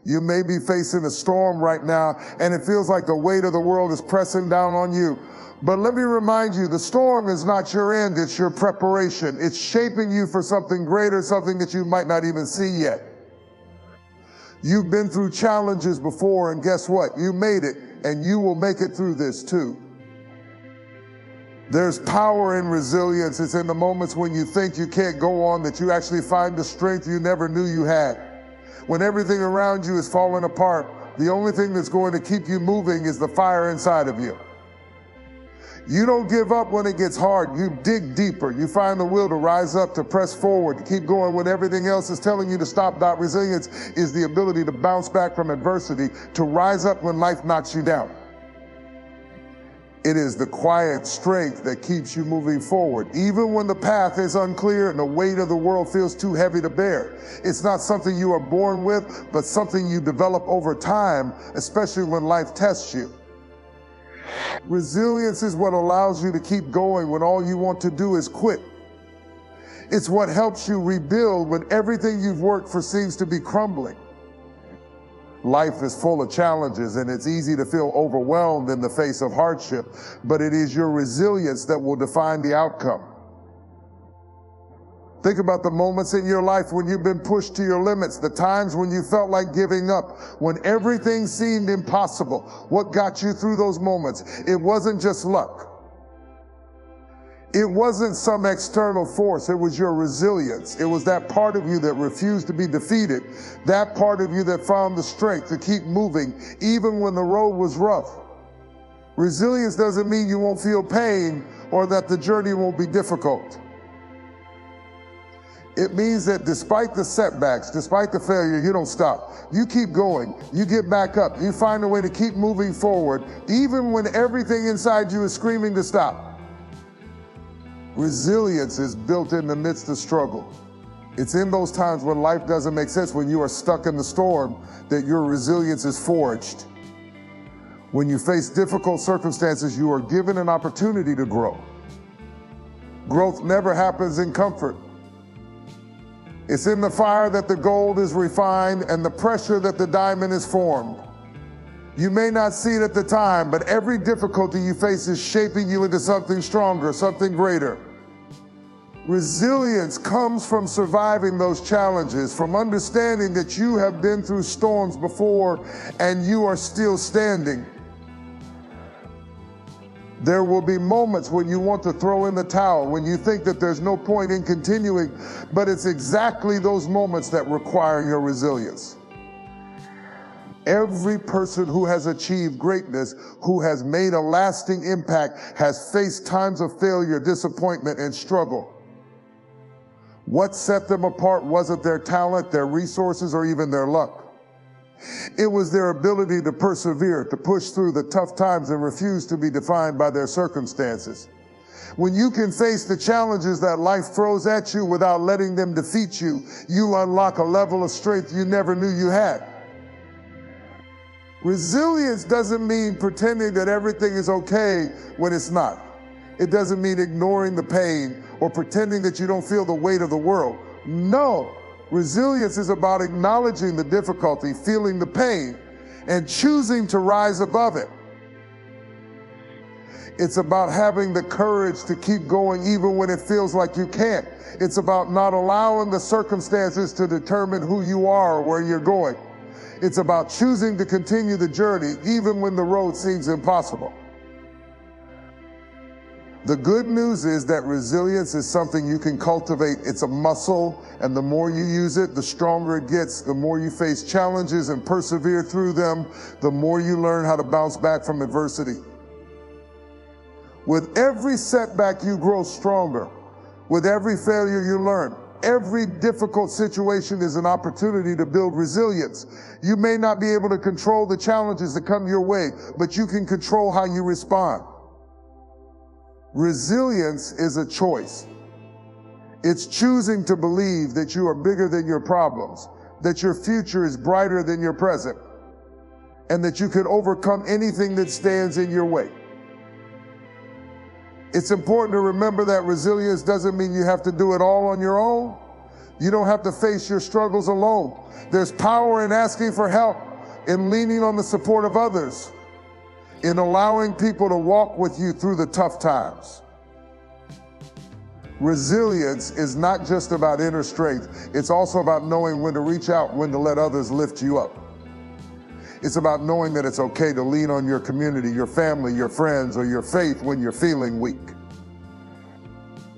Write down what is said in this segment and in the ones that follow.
You may be facing a storm right now, and it feels like the weight of the world is pressing down on you. But let me remind you, the storm is not your end, it's your preparation. It's shaping you for something greater, something that you might not even see yet. You've been through challenges before, and guess what? You made it, and you will make it through this too. There's power in resilience. It's in the moments when you think you can't go on that you actually find the strength you never knew you had. When everything around you is falling apart, the only thing that's going to keep you moving is the fire inside of you. You don't give up when it gets hard. You dig deeper. You find the will to rise up, to press forward, to keep going when everything else is telling you to stop. Resilience is the ability to bounce back from adversity, to rise up when life knocks you down. It is the quiet strength that keeps you moving forward, even when the path is unclear and the weight of the world feels too heavy to bear. It's not something you are born with, but something you develop over time, especially when life tests you. Resilience is what allows you to keep going when all you want to do is quit. It's what helps you rebuild when everything you've worked for seems to be crumbling. Life is full of challenges, and it's easy to feel overwhelmed in the face of hardship, but it is your resilience that will define the outcome. Think about the moments in your life when you've been pushed to your limits, the times when you felt like giving up, when everything seemed impossible. What got you through those moments? It wasn't just luck. It wasn't some external force. It was your resilience. It was that part of you that refused to be defeated, that part of you that found the strength to keep moving even when the road was rough. Resilience doesn't mean you won't feel pain or that the journey won't be difficult. It means that despite the setbacks, despite the failure, you don't stop. You keep going. You get back up. You find a way to keep moving forward, even when everything inside you is screaming to stop. Resilience is built in the midst of struggle. It's in those times when life doesn't make sense, when you are stuck in the storm, that your resilience is forged. When you face difficult circumstances, you are given an opportunity to grow. Growth never happens in comfort. It's in the fire that the gold is refined and the pressure that the diamond is formed. You may not see it at the time, but every difficulty you face is shaping you into something stronger, something greater. Resilience comes from surviving those challenges, from understanding that you have been through storms before and you are still standing. There will be moments when you want to throw in the towel, when you think that there's no point in continuing, but it's exactly those moments that require your resilience. Every person who has achieved greatness, who has made a lasting impact, has faced times of failure, disappointment, and struggle. What set them apart wasn't their talent, their resources, or even their luck. It was their ability to persevere, to push through the tough times and refuse to be defined by their circumstances. When you can face the challenges that life throws at you without letting them defeat you, you unlock a level of strength you never knew you had. Resilience doesn't mean pretending that everything is okay when it's not. It doesn't mean ignoring the pain or pretending that you don't feel the weight of the world. No, resilience is about acknowledging the difficulty, feeling the pain, and choosing to rise above it. It's about having the courage to keep going even when it feels like you can't. It's about not allowing the circumstances to determine who you are or where you're going. It's about choosing to continue the journey even when the road seems impossible. The good news is that resilience is something you can cultivate. It's a muscle, and the more you use it, the stronger it gets. The more you face challenges and persevere through them, the more you learn how to bounce back from adversity. With every setback, you grow stronger. With every failure, you learn. Every difficult situation is an opportunity to build resilience. You may not be able to control the challenges that come your way, but you can control how you respond. Resilience is a choice. It's choosing to believe that you are bigger than your problems, that your future is brighter than your present, and that you can overcome anything that stands in your way. It's important to remember that resilience doesn't mean you have to do it all on your own. You don't have to face your struggles alone. There's power in asking for help, in leaning on the support of others, in allowing people to walk with you through the tough times. Resilience is not just about inner strength. It's also about knowing when to reach out, when to let others lift you up. It's about knowing that it's okay to lean on your community, your family, your friends, or your faith when you're feeling weak.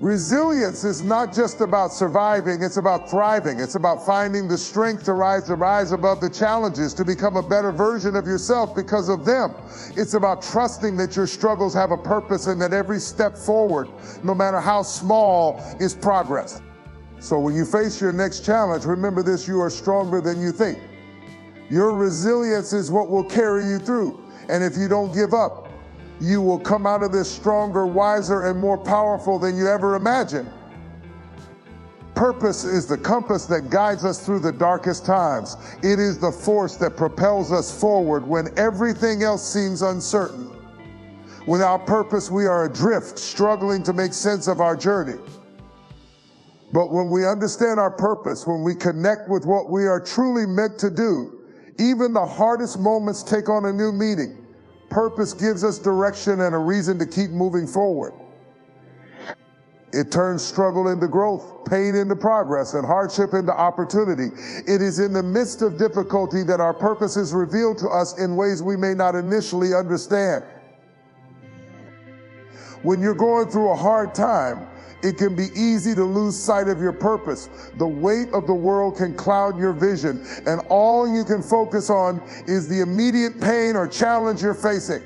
Resilience is not just about surviving, it's about thriving. It's about finding the strength to rise above the challenges, to become a better version of yourself because of them. It's about trusting that your struggles have a purpose and that every step forward, no matter how small, is progress. So when you face your next challenge, remember this: you are stronger than you think. Your resilience is what will carry you through. And if you don't give up, you will come out of this stronger, wiser, and more powerful than you ever imagined. Purpose is the compass that guides us through the darkest times. It is the force that propels us forward when everything else seems uncertain. Without purpose, we are adrift, struggling to make sense of our journey. But when we understand our purpose, when we connect with what we are truly meant to do, even the hardest moments take on a new meaning. Purpose gives us direction and a reason to keep moving forward. It turns struggle into growth, pain into progress, and hardship into opportunity. It is in the midst of difficulty that our purpose is revealed to us in ways we may not initially understand. When you're going through a hard time, it can be easy to lose sight of your purpose. The weight of the world can cloud your vision, and all you can focus on is the immediate pain or challenge you're facing.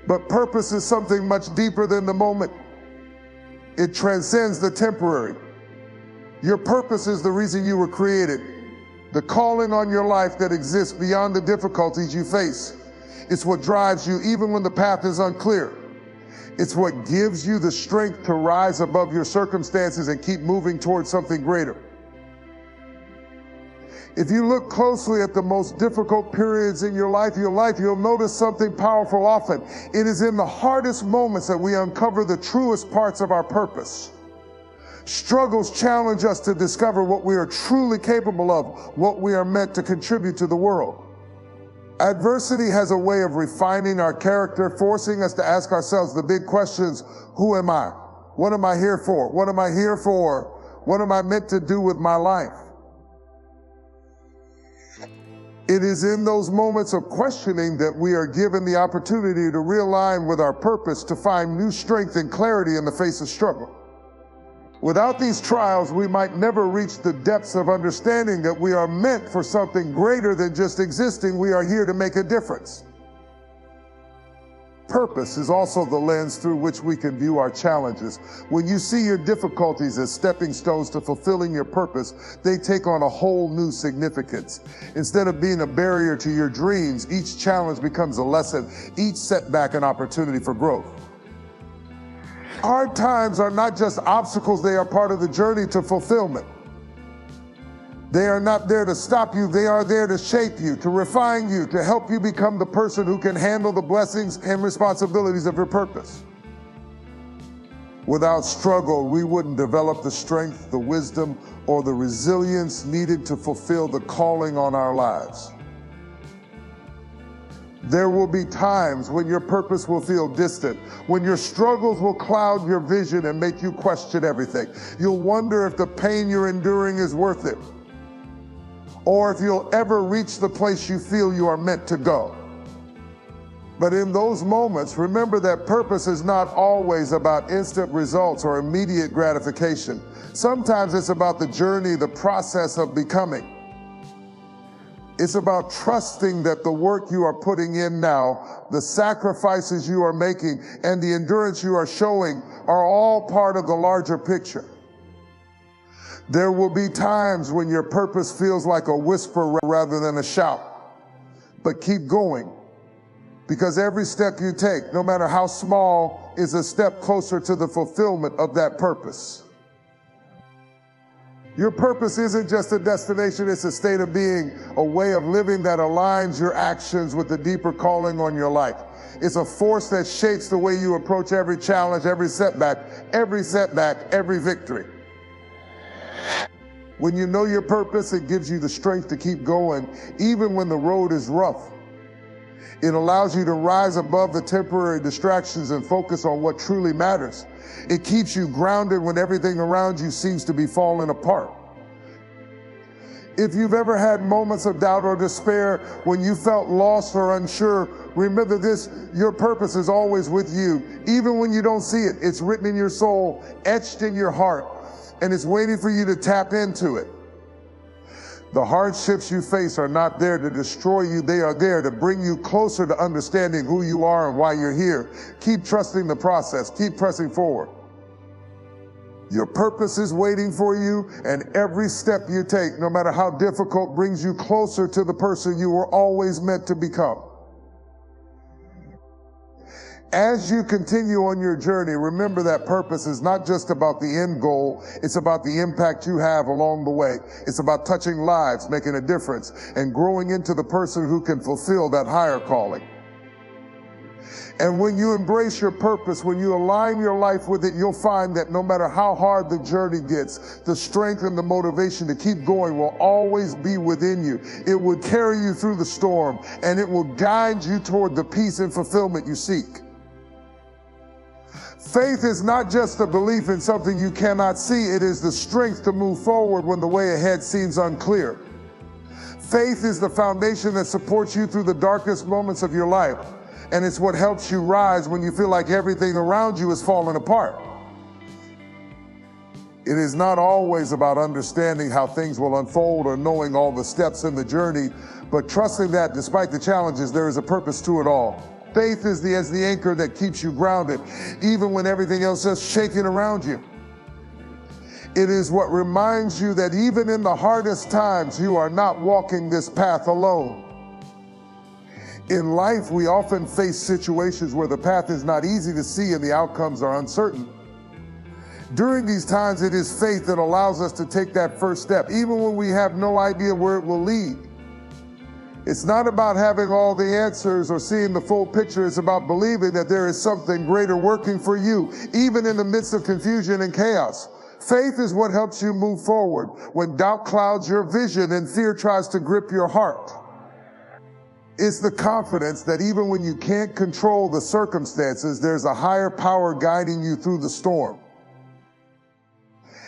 But purpose is something much deeper than the moment. It transcends the temporary. Your purpose is the reason you were created, the calling on your life that exists beyond the difficulties you face. It's what drives you even when the path is unclear. It's what gives you the strength to rise above your circumstances and keep moving towards something greater. If you look closely at the most difficult periods in your life, you'll notice something powerful often. It is in the hardest moments that we uncover the truest parts of our purpose. Struggles challenge us to discover what we are truly capable of, what we are meant to contribute to the world. Adversity has a way of refining our character, forcing us to ask ourselves the big questions: who am I? What am I here for? What am I here for? What am I meant to do with my life? It is in those moments of questioning that we are given the opportunity to realign with our purpose, to find new strength and clarity in the face of struggle. Without these trials, we might never reach the depths of understanding that we are meant for something greater than just existing. We are here to make a difference. Purpose is also the lens through which we can view our challenges. When you see your difficulties as stepping stones to fulfilling your purpose, they take on a whole new significance. Instead of being a barrier to your dreams, each challenge becomes a lesson, each setback an opportunity for growth. Hard times are not just obstacles, they are part of the journey to fulfillment. They are not there to stop you, they are there to shape you, to refine you, to help you become the person who can handle the blessings and responsibilities of your purpose. Without struggle, we wouldn't develop the strength, the wisdom, or the resilience needed to fulfill the calling on our lives. There will be times when your purpose will feel distant, when your struggles will cloud your vision and make you question everything. You'll wonder if the pain you're enduring is worth it, or if you'll ever reach the place you feel you are meant to go. But in those moments, remember that purpose is not always about instant results or immediate gratification. Sometimes it's about the journey, the process of becoming. It's about trusting that the work you are putting in now, the sacrifices you are making, and the endurance you are showing are all part of the larger picture. There will be times when your purpose feels like a whisper rather than a shout. But keep going, because every step you take, no matter how small, is a step closer to the fulfillment of that purpose. Your purpose isn't just a destination, it's a state of being, a way of living that aligns your actions with the deeper calling on your life. It's a force that shapes the way you approach every challenge, every setback, every victory. When you know your purpose, it gives you the strength to keep going, even when the road is rough. It allows you to rise above the temporary distractions and focus on what truly matters. It keeps you grounded when everything around you seems to be falling apart. If you've ever had moments of doubt or despair when you felt lost or unsure, remember this: your purpose is always with you. Even when you don't see it, it's written in your soul, etched in your heart, and it's waiting for you to tap into it. The hardships you face are not there to destroy you. They are there to bring you closer to understanding who you are and why you're here. Keep trusting the process. Keep pressing forward. Your purpose is waiting for you, and every step you take, no matter how difficult, brings you closer to the person you were always meant to become. As you continue on your journey, remember that purpose is not just about the end goal, it's about the impact you have along the way. It's about touching lives, making a difference, and growing into the person who can fulfill that higher calling. And when you embrace your purpose, when you align your life with it, you'll find that no matter how hard the journey gets, the strength and the motivation to keep going will always be within you. It will carry you through the storm, and it will guide you toward the peace and fulfillment you seek. Faith is not just a belief in something you cannot see. It is the strength to move forward when the way ahead seems unclear. Faith is the foundation that supports you through the darkest moments of your life. And it's what helps you rise when you feel like everything around you is falling apart. It is not always about understanding how things will unfold or knowing all the steps in the journey, but trusting that despite the challenges, there is a purpose to it all. Faith is the anchor that keeps you grounded, even when everything else is shaking around you. It is what reminds you that even in the hardest times, you are not walking this path alone. In life, we often face situations where the path is not easy to see and the outcomes are uncertain. During these times, it is faith that allows us to take that first step, even when we have no idea where it will lead. It's not about having all the answers or seeing the full picture. It's about believing that there is something greater working for you, even in the midst of confusion and chaos. Faith is what helps you move forward when doubt clouds your vision and fear tries to grip your heart. It's the confidence that even when you can't control the circumstances, there's a higher power guiding you through the storm.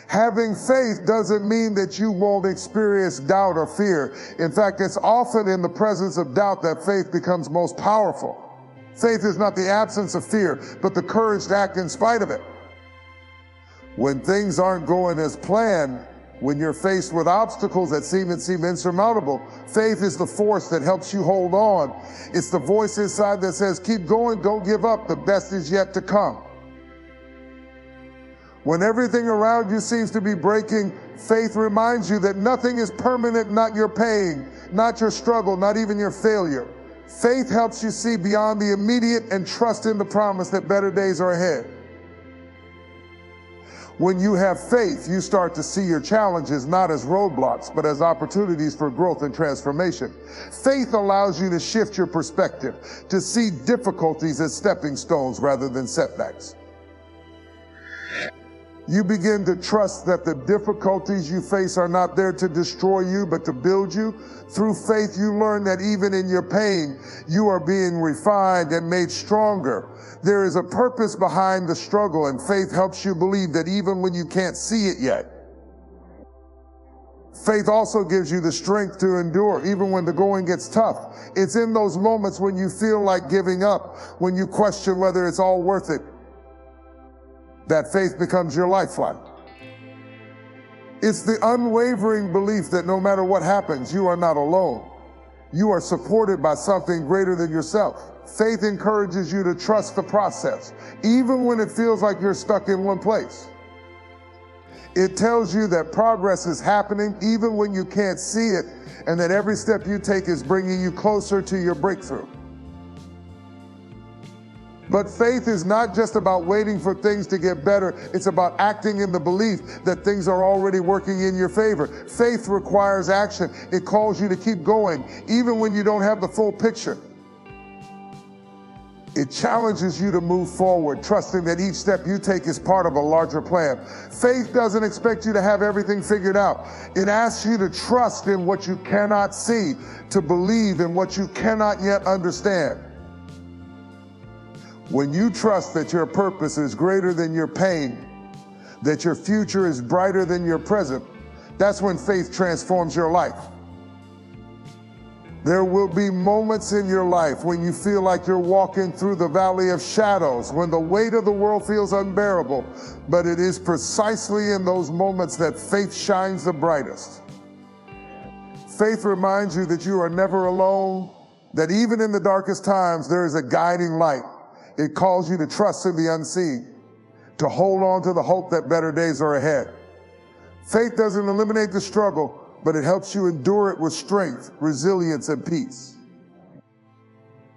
Having faith doesn't mean that you won't experience doubt or fear. In fact, it's often in the presence of doubt that faith becomes most powerful. Faith is not the absence of fear, but the courage to act in spite of it. When things aren't going as planned, when you're faced with obstacles that seem insurmountable, faith is the force that helps you hold on. It's the voice inside that says, keep going, don't give up, the best is yet to come. When everything around you seems to be breaking, faith reminds you that nothing is permanent, not your pain, not your struggle, not even your failure. Faith helps you see beyond the immediate and trust in the promise that better days are ahead. When you have faith, you start to see your challenges not as roadblocks, but as opportunities for growth and transformation. Faith allows you to shift your perspective, to see difficulties as stepping stones rather than setbacks. You begin to trust that the difficulties you face are not there to destroy you, but to build you. Through faith, you learn that even in your pain, you are being refined and made stronger. There is a purpose behind the struggle, and faith helps you believe that even when you can't see it yet. Faith also gives you the strength to endure, even when the going gets tough. It's in those moments when you feel like giving up, when you question whether it's all worth it, that faith becomes your lifeline. It's the unwavering belief that no matter what happens, you are not alone. You are supported by something greater than yourself. Faith encourages you to trust the process, even when it feels like you're stuck in one place. It tells you that progress is happening even when you can't see it, and that every step you take is bringing you closer to your breakthrough. But faith is not just about waiting for things to get better. It's about acting in the belief that things are already working in your favor. Faith requires action. It calls you to keep going, even when you don't have the full picture. It challenges you to move forward, trusting that each step you take is part of a larger plan. Faith doesn't expect you to have everything figured out. It asks you to trust in what you cannot see, to believe in what you cannot yet understand. When you trust that your purpose is greater than your pain, that your future is brighter than your present, that's when faith transforms your life. There will be moments in your life when you feel like you're walking through the valley of shadows, when the weight of the world feels unbearable, but it is precisely in those moments that faith shines the brightest. Faith reminds you that you are never alone, that even in the darkest times, there is a guiding light. It calls you to trust in the unseen, to hold on to the hope that better days are ahead. Faith doesn't eliminate the struggle, but it helps you endure it with strength, resilience, and peace.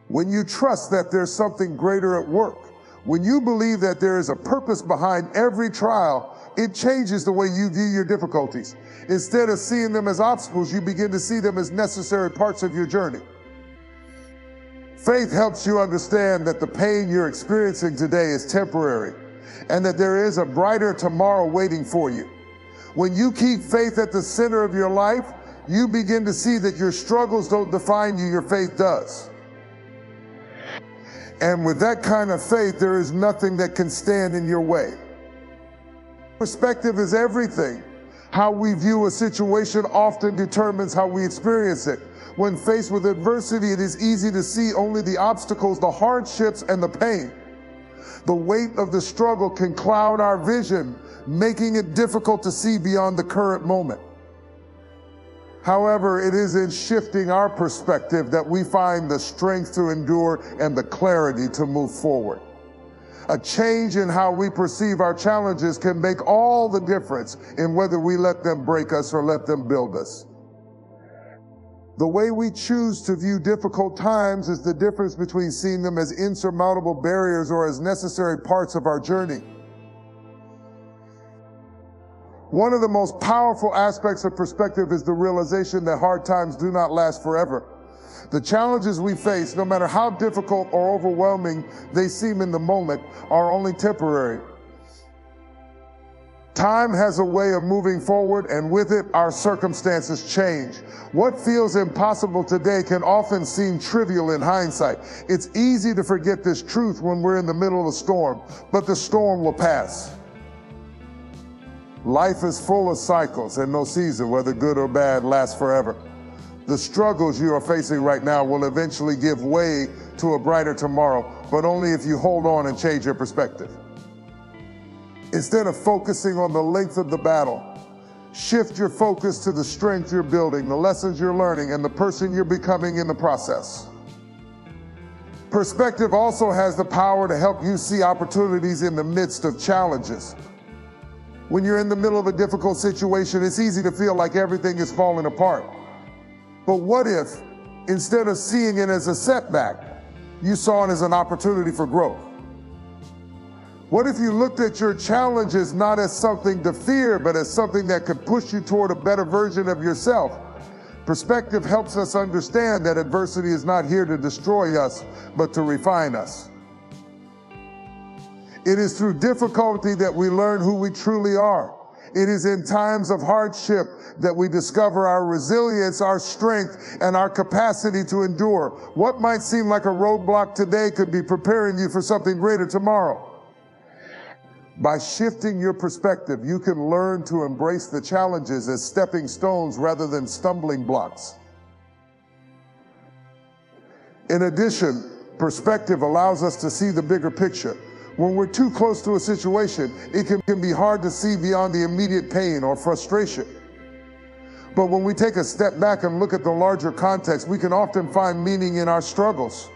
When you trust that there's something greater at work, when you believe that there is a purpose behind every trial, it changes the way you view your difficulties. Instead of seeing them as obstacles, you begin to see them as necessary parts of your journey. Faith helps you understand that the pain you're experiencing today is temporary and that there is a brighter tomorrow waiting for you. When you keep faith at the center of your life, you begin to see that your struggles don't define you, your faith does. And with that kind of faith, there is nothing that can stand in your way. Perspective is everything. How we view a situation often determines how we experience it. When faced with adversity, it is easy to see only the obstacles, the hardships, and the pain. The weight of the struggle can cloud our vision, making it difficult to see beyond the current moment. However, it is in shifting our perspective that we find the strength to endure and the clarity to move forward. A change in how we perceive our challenges can make all the difference in whether we let them break us or let them build us. The way we choose to view difficult times is the difference between seeing them as insurmountable barriers or as necessary parts of our journey. One of the most powerful aspects of perspective is the realization that hard times do not last forever. The challenges we face, no matter how difficult or overwhelming they seem in the moment, are only temporary. Time has a way of moving forward, and with it, our circumstances change. What feels impossible today can often seem trivial in hindsight. It's easy to forget this truth when we're in the middle of a storm, but the storm will pass. Life is full of cycles, and no season, whether good or bad, lasts forever. The struggles you are facing right now will eventually give way to a brighter tomorrow, but only if you hold on and change your perspective. Instead of focusing on the length of the battle, shift your focus to the strength you're building, the lessons you're learning, and the person you're becoming in the process. Perspective also has the power to help you see opportunities in the midst of challenges. When you're in the middle of a difficult situation, it's easy to feel like everything is falling apart. But what if, instead of seeing it as a setback, you saw it as an opportunity for growth? What if you looked at your challenges not as something to fear, but as something that could push you toward a better version of yourself? Perspective helps us understand that adversity is not here to destroy us, but to refine us. It is through difficulty that we learn who we truly are. It is in times of hardship that we discover our resilience, our strength, and our capacity to endure. What might seem like a roadblock today could be preparing you for something greater tomorrow. By shifting your perspective, you can learn to embrace the challenges as stepping stones rather than stumbling blocks. In addition, perspective allows us to see the bigger picture. When we're too close to a situation, it can be hard to see beyond the immediate pain or frustration. But when we take a step back and look at the larger context, we can often find meaning in our struggles.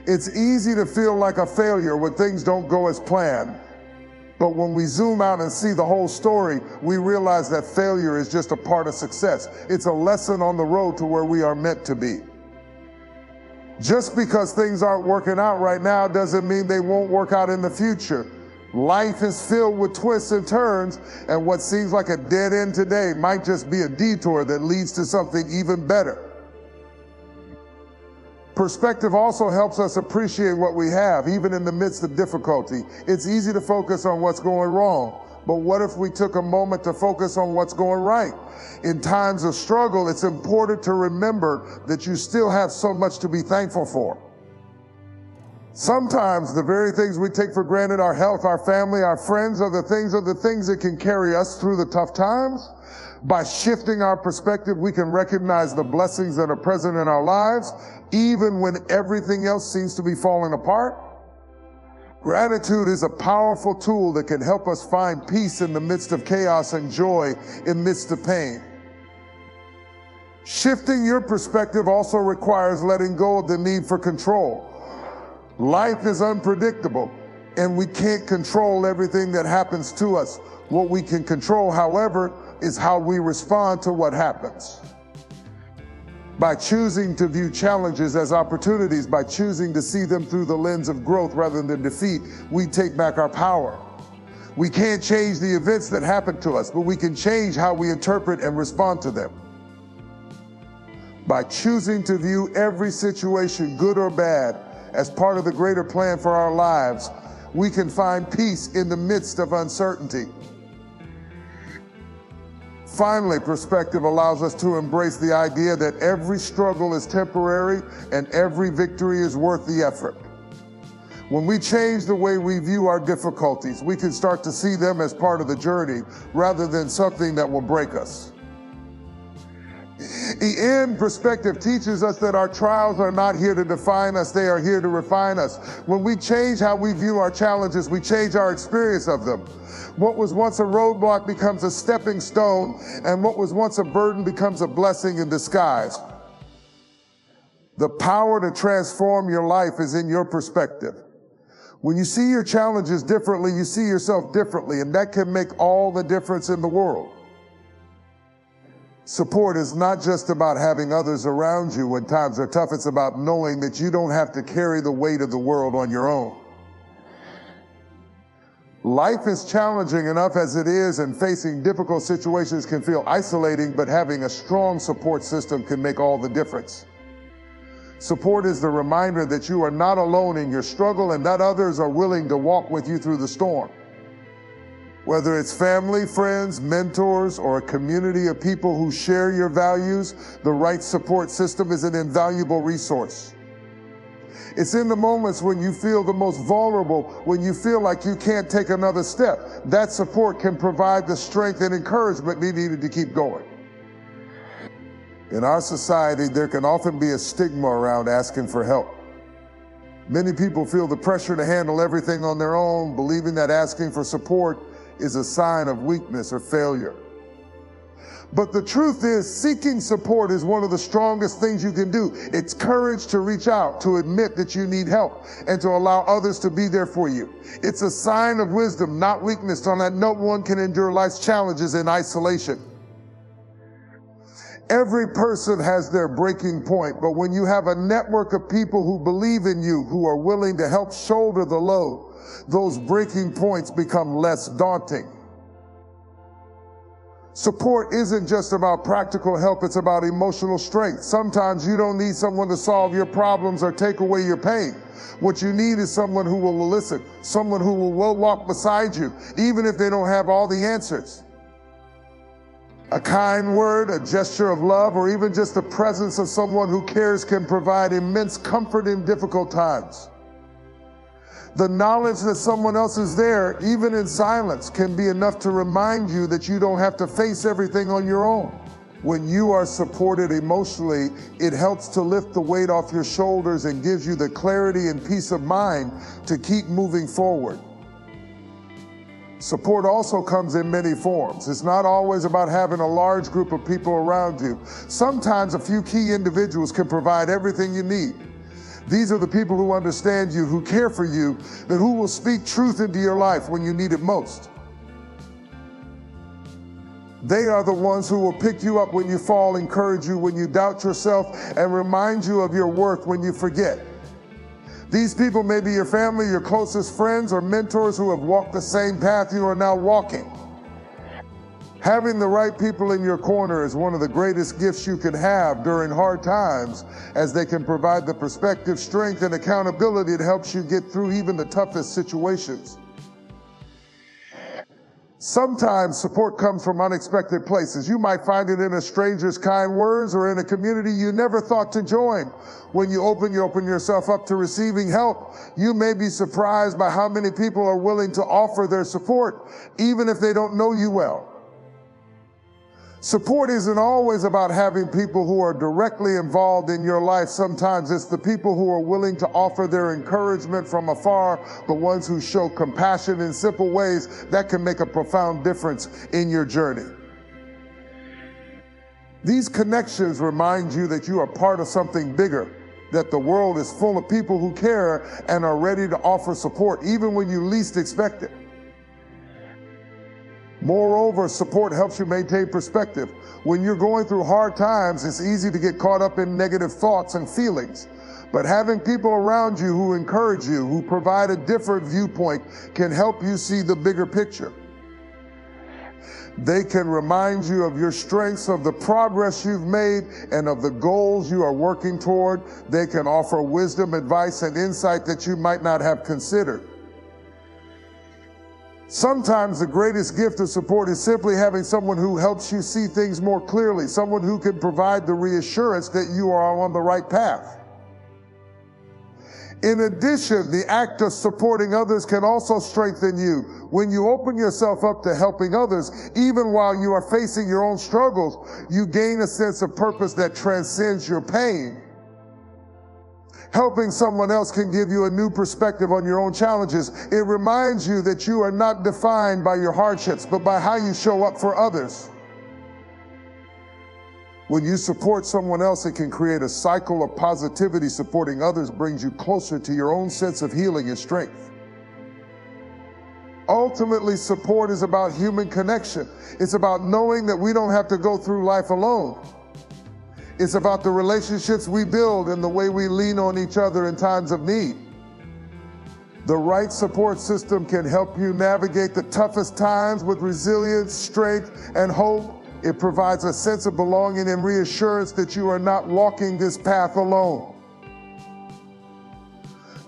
It's easy to feel like a failure when things don't go as planned. But when we zoom out and see the whole story, we realize that failure is just a part of success. It's a lesson on the road to where we are meant to be. Just because things aren't working out right now doesn't mean they won't work out in the future. Life is filled with twists and turns, and what seems like a dead end today might just be a detour that leads to something even better. Perspective also helps us appreciate what we have, even in the midst of difficulty. It's easy to focus on what's going wrong, but what if we took a moment to focus on what's going right? In times of struggle, it's important to remember that you still have so much to be thankful for. Sometimes the very things we take for granted, our health, our family, our friends, are the things that can carry us through the tough times. By shifting our perspective, we can recognize the blessings that are present in our lives, even when everything else seems to be falling apart. Gratitude is a powerful tool that can help us find peace in the midst of chaos and joy in the midst of pain. Shifting your perspective also requires letting go of the need for control. Life is unpredictable, and we can't control everything that happens to us. What we can control, however, is how we respond to what happens. By choosing to view challenges as opportunities, by choosing to see them through the lens of growth rather than defeat, we take back our power. We can't change the events that happen to us, but we can change how we interpret and respond to them. By choosing to view every situation, good or bad, as part of the greater plan for our lives, we can find peace in the midst of uncertainty. Finally, perspective allows us to embrace the idea that every struggle is temporary and every victory is worth the effort. When we change the way we view our difficulties, we can start to see them as part of the journey rather than something that will break us. In perspective teaches us that our trials are not here to define us, they are here to refine us. When we change how we view our challenges, we change our experience of them. What was once a roadblock becomes a stepping stone, and what was once a burden becomes a blessing in disguise. The power to transform your life is in your perspective. When you see your challenges differently, you see yourself differently, and that can make all the difference in the world. Support is not just about having others around you when times are tough. It's about knowing that you don't have to carry the weight of the world on your own. Life is challenging enough as it is, and facing difficult situations can feel isolating, but having a strong support system can make all the difference. Support is the reminder that you are not alone in your struggle and that others are willing to walk with you through the storm. Whether it's family, friends, mentors, or a community of people who share your values, the right support system is an invaluable resource. It's in the moments when you feel the most vulnerable, when you feel like you can't take another step, that support can provide the strength and encouragement needed to keep going. In our society, there can often be a stigma around asking for help. Many people feel the pressure to handle everything on their own, believing that asking for support is a sign of weakness or failure. But the truth is, seeking support is one of the strongest things you can do. It's courage to reach out, to admit that you need help, and to allow others to be there for you. It's a sign of wisdom, not weakness, on that no one can endure life's challenges in isolation. Every person has their breaking point, but when you have a network of people who believe in you, who are willing to help shoulder the load, those breaking points become less daunting. Support isn't just about practical help, it's about emotional strength. Sometimes you don't need someone to solve your problems or take away your pain. What you need is someone who will listen, someone who will walk beside you, even if they don't have all the answers. A kind word, a gesture of love, or even just the presence of someone who cares can provide immense comfort in difficult times. The knowledge that someone else is there, even in silence, can be enough to remind you that you don't have to face everything on your own. When you are supported emotionally, it helps to lift the weight off your shoulders and gives you the clarity and peace of mind to keep moving forward. Support also comes in many forms. It's not always about having a large group of people around you. Sometimes a few key individuals can provide everything you need. These are the people who understand you, who care for you, and who will speak truth into your life when you need it most. They are the ones who will pick you up when you fall, encourage you when you doubt yourself, and remind you of your worth when you forget. These people may be your family, your closest friends, or mentors who have walked the same path you are now walking. Having the right people in your corner is one of the greatest gifts you can have during hard times, as they can provide the perspective, strength, and accountability that helps you get through even the toughest situations. Sometimes support comes from unexpected places. You might find it in a stranger's kind words or in a community you never thought to join. When you open yourself up to receiving help, you may be surprised by how many people are willing to offer their support, even if they don't know you well. Support isn't always about having people who are directly involved in your life. Sometimes it's the people who are willing to offer their encouragement from afar, the ones who show compassion in simple ways that can make a profound difference in your journey. These connections remind you that you are part of something bigger, that the world is full of people who care and are ready to offer support, even when you least expect it. Moreover, support helps you maintain perspective. When you're going through hard times, it's easy to get caught up in negative thoughts and feelings. But having people around you who encourage you, who provide a different viewpoint, can help you see the bigger picture. They can remind you of your strengths, of the progress you've made, and of the goals you are working toward. They can offer wisdom, advice, and insight that you might not have considered. Sometimes the greatest gift of support is simply having someone who helps you see things more clearly, someone who can provide the reassurance that you are on the right path. In addition, the act of supporting others can also strengthen you. When you open yourself up to helping others, even while you are facing your own struggles, you gain a sense of purpose that transcends your pain. Helping someone else can give you a new perspective on your own challenges. It reminds you that you are not defined by your hardships, but by how you show up for others. When you support someone else, it can create a cycle of positivity. Supporting others brings you closer to your own sense of healing and strength. Ultimately, support is about human connection. It's about knowing that we don't have to go through life alone. It's about the relationships we build and the way we lean on each other in times of need. The right support system can help you navigate the toughest times with resilience, strength, and hope. It provides a sense of belonging and reassurance that you are not walking this path alone.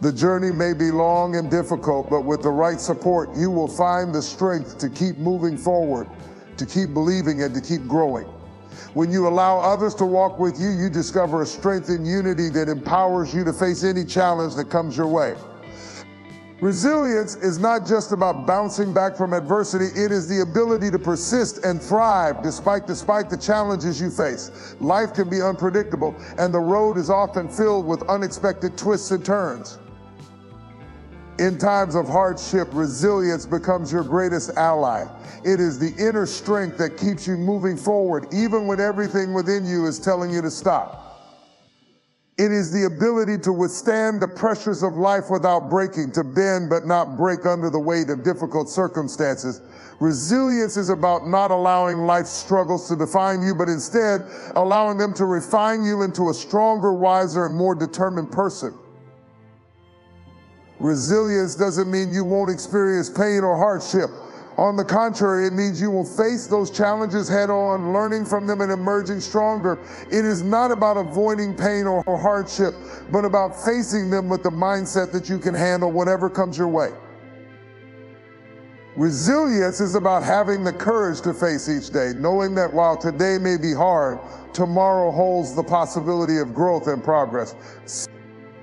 The journey may be long and difficult, but with the right support, you will find the strength to keep moving forward, to keep believing, and to keep growing. When you allow others to walk with you, you discover a strength and unity that empowers you to face any challenge that comes your way. Resilience is not just about bouncing back from adversity. It is the ability to persist and thrive despite the challenges you face. Life can be unpredictable, and the road is often filled with unexpected twists and turns. In times of hardship, resilience becomes your greatest ally. It is the inner strength that keeps you moving forward, even when everything within you is telling you to stop. It is the ability to withstand the pressures of life without breaking, to bend but not break under the weight of difficult circumstances. Resilience is about not allowing life's struggles to define you, but instead allowing them to refine you into a stronger, wiser, and more determined person. Resilience doesn't mean you won't experience pain or hardship. On the contrary, it means you will face those challenges head on, learning from them and emerging stronger. It is not about avoiding pain or hardship, but about facing them with the mindset that you can handle whatever comes your way. Resilience is about having the courage to face each day, knowing that while today may be hard, tomorrow holds the possibility of growth and progress.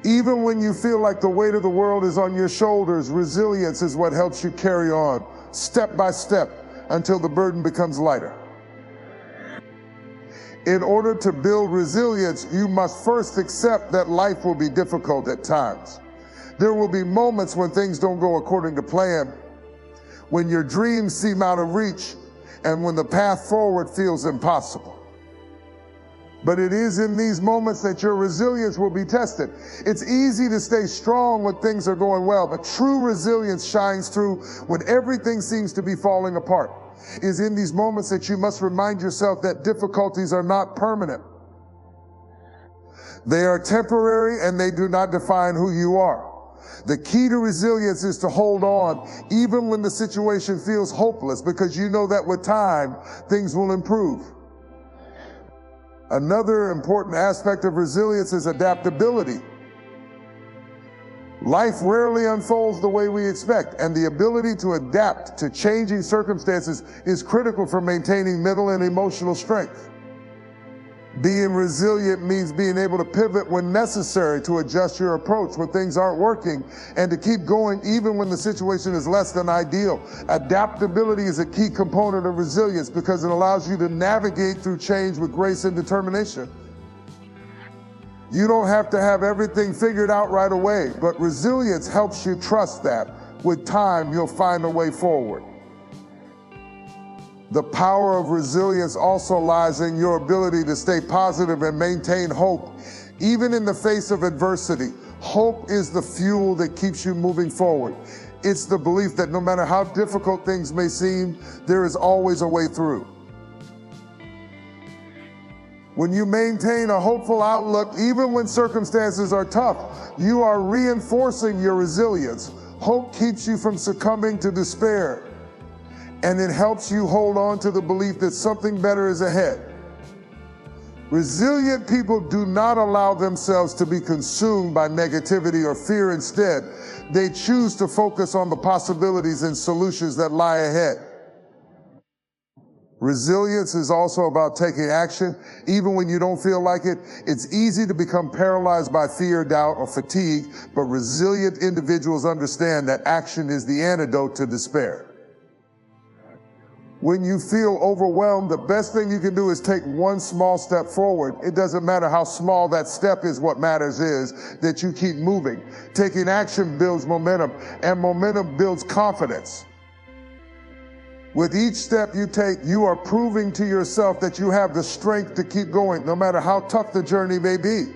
Even when you feel like the weight of the world is on your shoulders, resilience is what helps you carry on, step by step, until the burden becomes lighter. In order to build resilience, you must first accept that life will be difficult at times. There will be moments when things don't go according to plan, when your dreams seem out of reach, and when the path forward feels impossible. But it is in these moments that your resilience will be tested. It's easy to stay strong when things are going well, but true resilience shines through when everything seems to be falling apart. It is in these moments that you must remind yourself that difficulties are not permanent. They are temporary and they do not define who you are. The key to resilience is to hold on even when the situation feels hopeless, because you know that with time, things will improve. Another important aspect of resilience is adaptability. Life rarely unfolds the way we expect, and the ability to adapt to changing circumstances is critical for maintaining mental and emotional strength. Being resilient means being able to pivot when necessary, to adjust your approach when things aren't working, and to keep going even when the situation is less than ideal. Adaptability is a key component of resilience because it allows you to navigate through change with grace and determination. You don't have to have everything figured out right away, but resilience helps you trust that with time you'll find a way forward. The power of resilience also lies in your ability to stay positive and maintain hope, even in the face of adversity. Hope is the fuel that keeps you moving forward. It's the belief that no matter how difficult things may seem, there is always a way through. When you maintain a hopeful outlook, even when circumstances are tough, you are reinforcing your resilience. Hope keeps you from succumbing to despair, and it helps you hold on to the belief that something better is ahead. Resilient people do not allow themselves to be consumed by negativity or fear. Instead, they choose to focus on the possibilities and solutions that lie ahead. Resilience is also about taking action, even when you don't feel like it. It's easy to become paralyzed by fear, doubt, or fatigue, but resilient individuals understand that action is the antidote to despair. When you feel overwhelmed, the best thing you can do is take one small step forward. It doesn't matter how small that step is. What matters is that you keep moving. Taking action builds momentum, and momentum builds confidence. With each step you take, you are proving to yourself that you have the strength to keep going, no matter how tough the journey may be.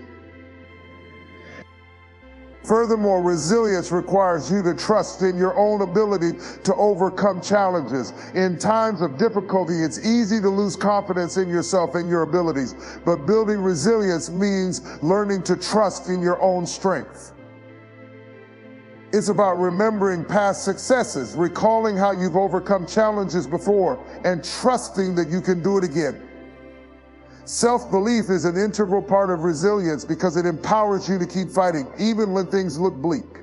Furthermore, resilience requires you to trust in your own ability to overcome challenges. In times of difficulty, it's easy to lose confidence in yourself and your abilities, but building resilience means learning to trust in your own strength. It's about remembering past successes, recalling how you've overcome challenges before, and trusting that you can do it again. Self-belief is an integral part of resilience because it empowers you to keep fighting, even when things look bleak.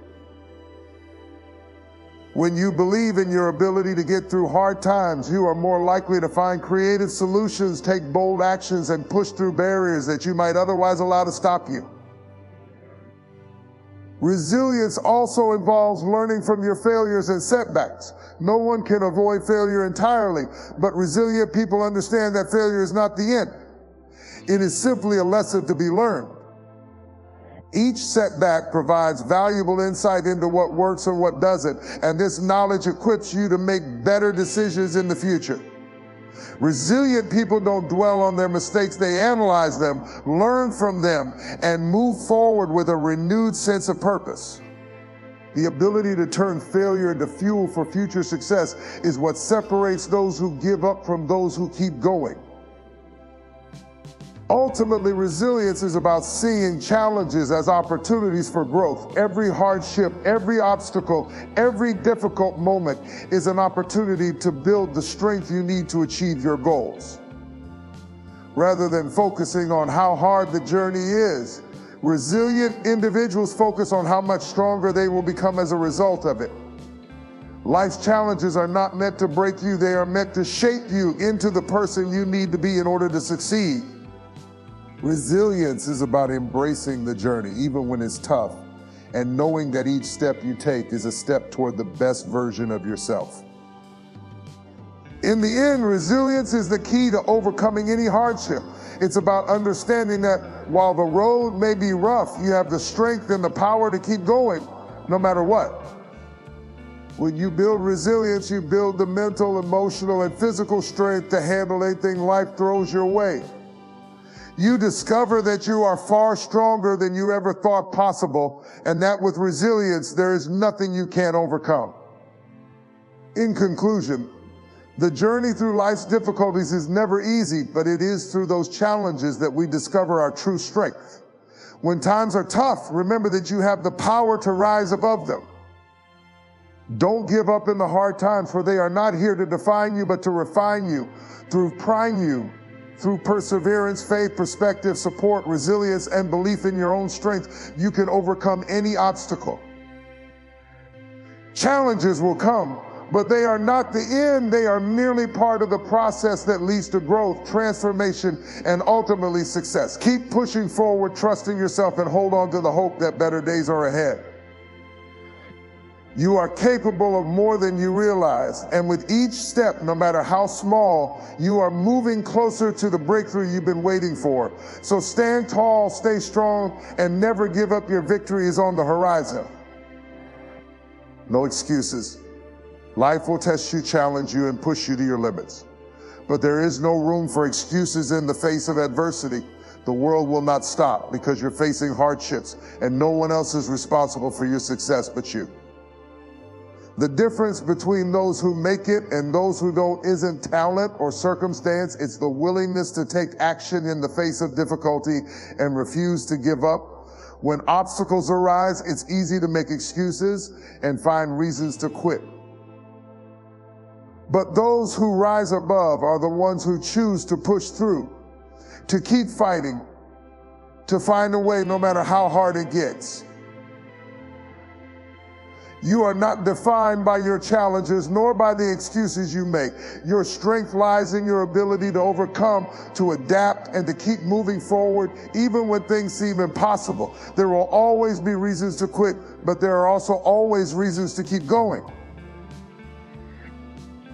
When you believe in your ability to get through hard times, you are more likely to find creative solutions, take bold actions, and push through barriers that you might otherwise allow to stop you. Resilience also involves learning from your failures and setbacks. No one can avoid failure entirely, but resilient people understand that failure is not the end. It is simply a lesson to be learned. Each setback provides valuable insight into what works and what doesn't, and this knowledge equips you to make better decisions in the future. Resilient people don't dwell on their mistakes, they analyze them, learn from them, and move forward with a renewed sense of purpose. The ability to turn failure into fuel for future success is what separates those who give up from those who keep going. Ultimately, resilience is about seeing challenges as opportunities for growth. Every hardship, every obstacle, every difficult moment is an opportunity to build the strength you need to achieve your goals. Rather than focusing on how hard the journey is, resilient individuals focus on how much stronger they will become as a result of it. Life's challenges are not meant to break you, they are meant to shape you into the person you need to be in order to succeed. Resilience is about embracing the journey, even when it's tough, and knowing that each step you take is a step toward the best version of yourself. In the end, resilience is the key to overcoming any hardship. It's about understanding that while the road may be rough, you have the strength and the power to keep going, no matter what. When you build resilience, you build the mental, emotional, and physical strength to handle anything life throws your way. You discover that you are far stronger than you ever thought possible, and that with resilience, there is nothing you can't overcome. In conclusion, the journey through life's difficulties is never easy, but it is through those challenges that we discover our true strength. When times are tough, remember that you have the power to rise above them. Don't give up in the hard times, for they are not here to define you, but to refine you through prying you through perseverance, faith, perspective, support, resilience, and belief in your own strength. You can overcome any obstacle. Challenges will come, but they are not the end. They are merely part of the process that leads to growth, transformation, and ultimately success. Keep pushing forward, trusting yourself, and hold on to the hope that better days are ahead. You are capable of more than you realize, and with each step, no matter how small, you are moving closer to the breakthrough you've been waiting for. So stand tall, stay strong, and never give up. Your victory is on the horizon. No excuses. Life will test you, challenge you, and push you to your limits. But there is no room for excuses in the face of adversity. The world will not stop because you're facing hardships, and no one else is responsible for your success but you. The difference between those who make it and those who don't isn't talent or circumstance. It's the willingness to take action in the face of difficulty and refuse to give up. When obstacles arise, it's easy to make excuses and find reasons to quit. But those who rise above are the ones who choose to push through, to keep fighting, to find a way no matter how hard it gets. You are not defined by your challenges nor by the excuses you make. Your strength lies in your ability to overcome, to adapt, and to keep moving forward even when things seem impossible. There will always be reasons to quit, but there are also always reasons to keep going.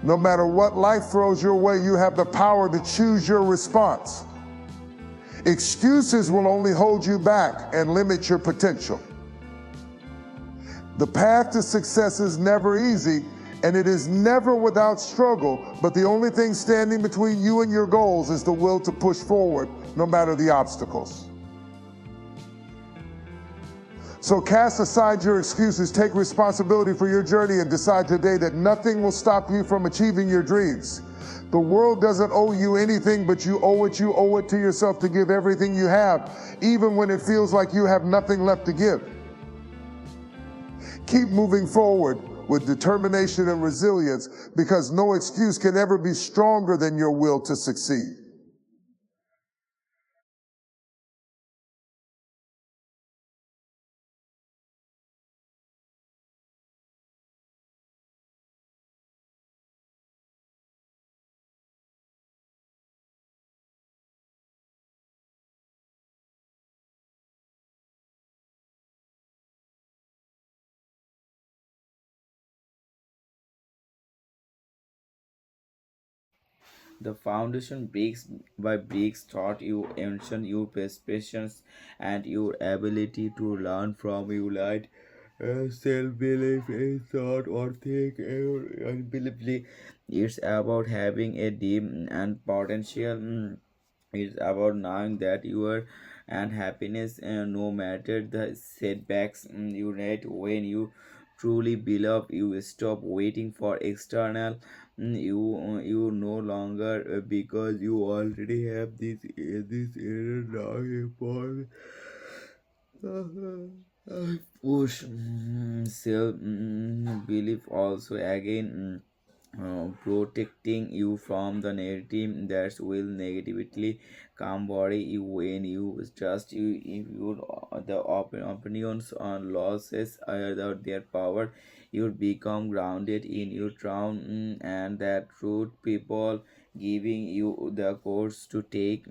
No matter what life throws your way, you have the power to choose your response. Excuses will only hold you back and limit your potential. The path to success is never easy, and it is never without struggle, but the only thing standing between you and your goals is the will to push forward, no matter the obstacles. So cast aside your excuses, take responsibility for your journey, and decide today that nothing will stop you from achieving your dreams. The world doesn't owe you anything, but you owe it to yourself to give everything you have, even when it feels like you have nothing left to give. Keep moving forward with determination and resilience, because no excuse can ever be stronger than your will to succeed. The foundation bricks by bricks taught you ancient your patience and your ability to learn from you light. Self-belief is thought or think unbelievably. It's about having a deep and potential. It's about knowing that you are and happiness, no matter the setbacks you need. When you truly believe, you stop waiting for external. You no longer because you already have this inner longing for push self belief also again protecting you from the narrative that will negatively come body you when you trust you if you the opinions on losses without their power you become grounded in your trauma and that truth people giving you the course to take.